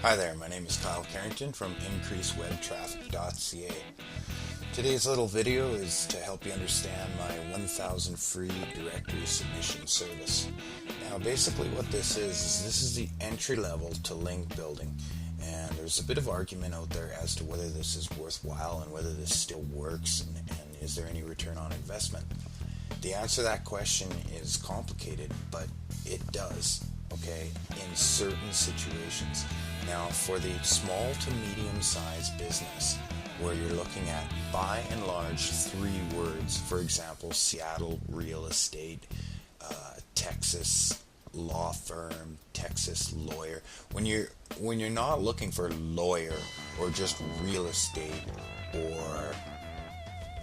Hi there, my name is Kyle Carrington from IncreaseWebTraffic.ca. Today's little video is to help you understand my 1000 free directory submission service. Now basically what this is the entry level to link building, and there's a bit of argument out there as to whether this is worthwhile and whether this still works and is there any return on investment. The answer to that question is complicated, but it does, okay, in certain situations. Now, for the small to medium-sized business, where you're looking at, by and large, 3 words, for example, Seattle real estate, Texas law firm, Texas lawyer. When you're not looking for lawyer or just real estate or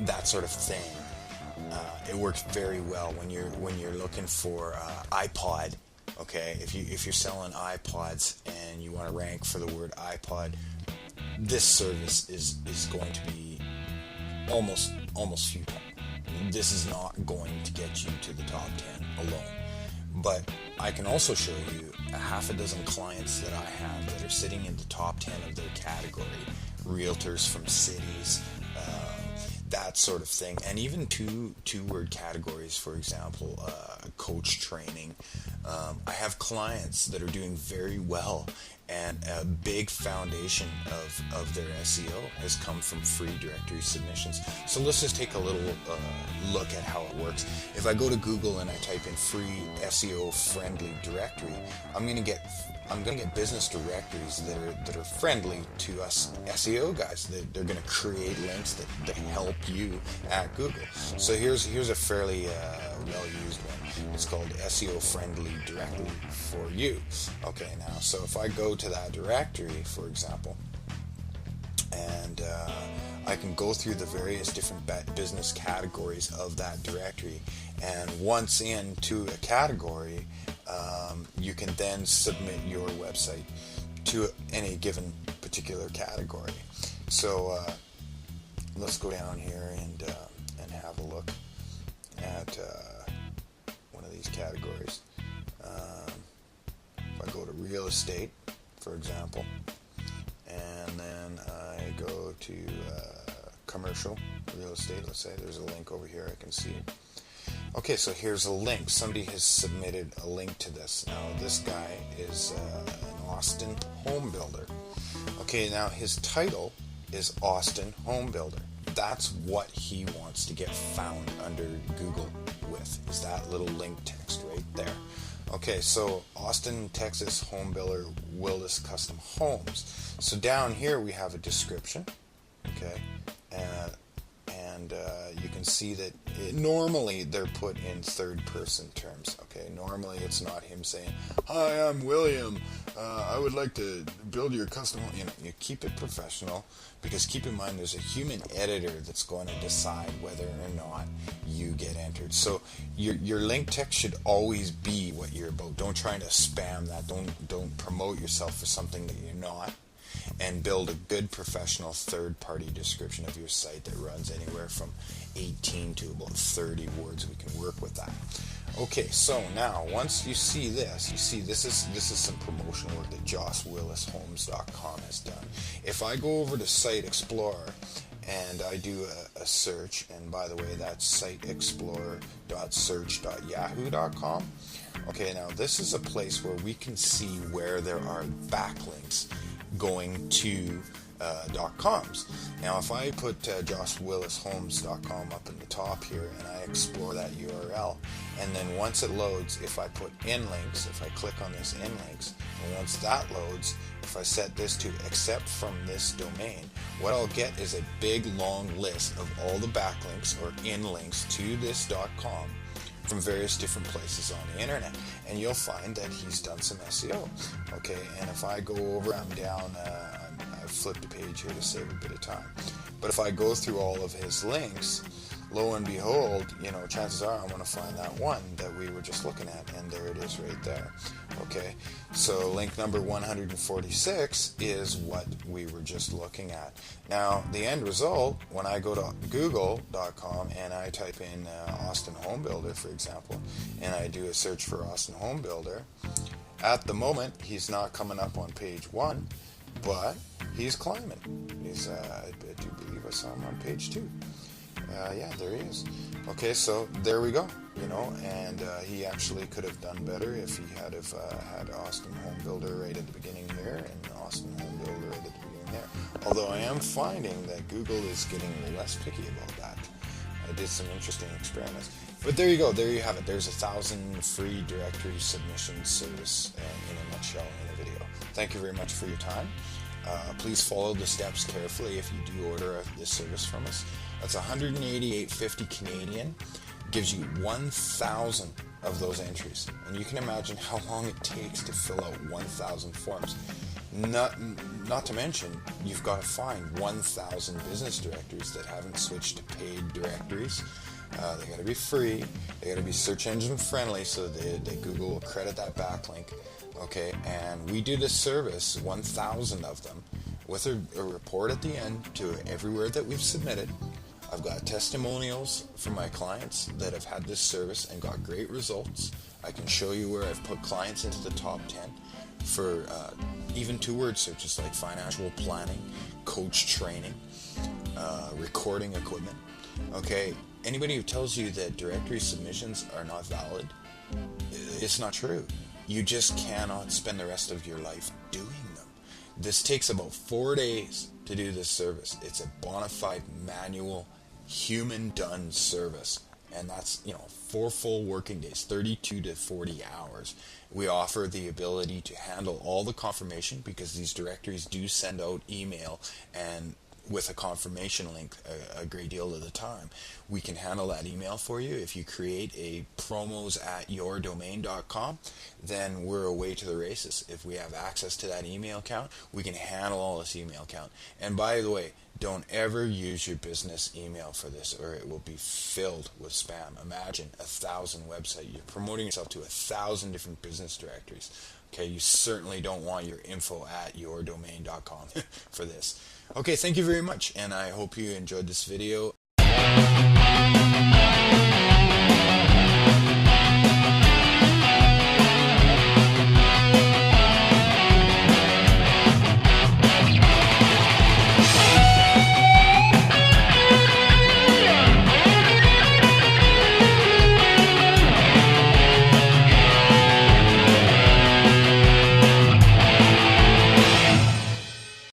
that sort of thing, it works very well when you're looking for iPod. Okay, if you're selling iPods and you want to rank for the word iPod, this service is going to be almost futile. This is not going to get you to the top 10 alone. But I can also show you a half a dozen clients that I have that are sitting in the top 10 of their category. Realtors from cities, that sort of thing, and even two-word categories, for example, coach training. I have clients that are doing very well, and a big foundation of their SEO has come from free directory submissions. So let's just take a little look at how it works. If I go to Google and I type in free SEO friendly directory, I'm going to get business directories that are friendly to us SEO guys. They're going to create links that help you at Google. So here's a fairly well used one. It's called SEO friendly directory for you. Okay, now so if I go to that directory, for example, and I can go through the various different business categories of that directory, and once into a category, you can then submit your website to any given particular category. So let's go down here and have a look at one of these categories. If I go to real estate, for example, and then I go to commercial real estate, let's say there's a link over here I can see. Okay, so here's a link. Somebody has submitted a link to this. Now, this guy is an Austin home builder. Okay, now his title is Austin Home Builder. That's what he wants to get found under Google with, is that little link text right there. Okay, so Austin, Texas home builder, Willis Custom Homes. So down here we have a description, okay, and you can see that normally they're put in third-person terms. Okay, normally it's not him saying, "Hi, I'm William. I would like to build your custom home." You keep it professional, because keep in mind there's a human editor that's going to decide whether or not you get entered. So your link text should always be what you're about. Don't try to spam that. Don't promote yourself for something that you're not. And build a good professional third-party description of your site that runs anywhere from 18 to about 30 words. We can work with that. Okay, so now once you see this, this is some promotion work that JossWillisHomes.com has done. If I go over to Site Explorer and I do a search, and by the way, that's siteexplorer.search.yahoo.com. Okay, now this is a place where we can see where there are backlinks going to .coms. Now if I put JossWillisHomes.com up in the top here and I explore that URL, and then once it loads, if I put in links, if I click on this in links, and once that loads, if I set this to except from this domain, what I'll get is a big long list of all the backlinks or in links to this .com from various different places on the internet, and you'll find that he's done some SEO. Okay, and if I go over, I'm down, I've flipped a page here to save a bit of time, but if I go through all of his links, lo and behold, chances are I'm going to find that one that we were just looking at, and there it is right there. Okay, so link number 146 is what we were just looking at. Now, the end result, when I go to google.com and I type in Austin Home Builder, for example, and I do a search for Austin Home Builder, At the moment, he's not coming up on page 1, but he's climbing. I do believe I saw him on page 2. Yeah, there he is. Okay, so there we go. And he actually could have done better if he had Austin Home Builder right at the beginning here and Austin Home Builder right at the beginning there. Although I am finding that Google is getting less picky about that. I did some interesting experiments. But there you go. There you have it. There's 1,000 free directory submission service in a nutshell in a video. Thank you very much for your time. Please follow the steps carefully if you do order this service from us. That's $188.50 Canadian. Gives you 1,000 of those entries. And you can imagine how long it takes to fill out 1,000 forms. Not to mention, you've got to find 1,000 business directories that haven't switched to paid directories. They got to be free. They got to be search engine friendly, so that Google will credit that backlink. Okay, and we do this service, 1,000 of them, with a report at the end to everywhere that we've submitted. I've got testimonials from my clients that have had this service and got great results. I can show you where I've put clients into the top 10 for even 2-word searches like financial planning, coach training, recording equipment. Okay, anybody who tells you that directory submissions are not valid, it's not true. You just cannot spend the rest of your life doing them. This takes about 4 days to do this service. It's a bona fide manual human done service, and that's 4 full working days, 32 to 40 hours. We offer the ability to handle all the confirmation because these directories do send out email and with a confirmation link a great deal of the time. We can handle that email for you. If you create a promos@yourdomain.com, then we're away to the races. If we have access to that email account, we can handle all this email account. And by the way, don't ever use your business email for this, or it will be filled with spam. Imagine 1,000 websites. You're promoting yourself to 1,000 different business directories. Okay, you certainly don't want your info@yourdomain.com for this. Okay, thank you very much, and I hope you enjoyed this video.